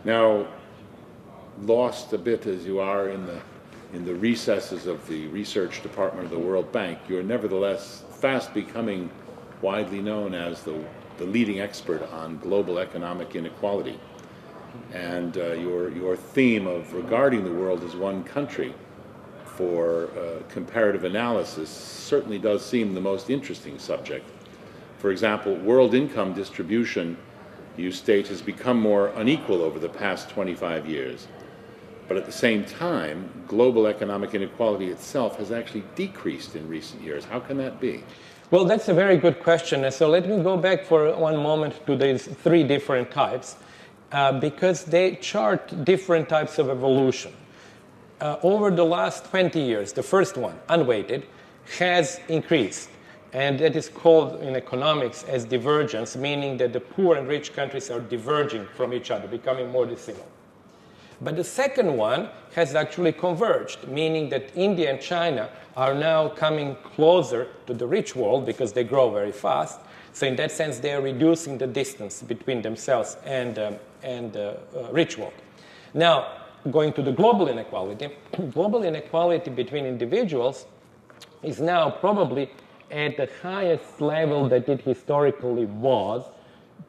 Now, lost a bit as you are in the recesses of the research department of the World Bank, you're nevertheless fast becoming widely known as the leading expert on global economic inequality. And your theme of regarding the world as one country for comparative analysis certainly does seem the most interesting subject. For example, world income distribution, you state, has become more unequal over the past 25 years. But at the same time, global economic inequality itself has actually decreased in recent years. How can that be? Well, that's a very good question. So let me go back for one moment to these three different types, because they chart different types of evolution. Over the last 20 years, the first one, unweighted, has increased. And that is called in economics as divergence, meaning that the poor and rich countries are diverging from each other, becoming more dissimilar. But the second one has actually converged, meaning that India and China are now coming closer to the rich world because they grow very fast. So in that sense, they are reducing the distance between themselves and the rich world. Now, going to the global inequality between individuals is now probably at the highest level that it historically was,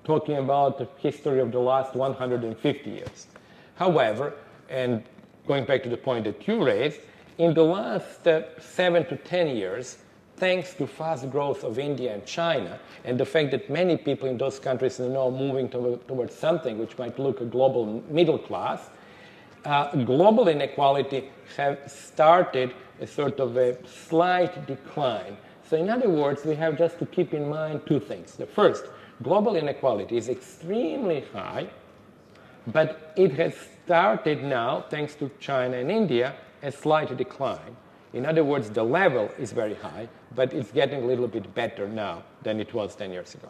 talking about the history of the last 150 years. However, and going back to the point that you raised, in the last 7 to 10 years, thanks to fast growth of India and China, and the fact that many people in those countries are now moving towards something which might look a global middle class, global inequality have started a sort of a slight decline. So in other words, we have just to keep in mind two things. The first, global inequality is extremely high, but it has started now, thanks to China and India, a slight decline. In other words, the level is very high, but it's getting a little bit better now than it was 10 years ago.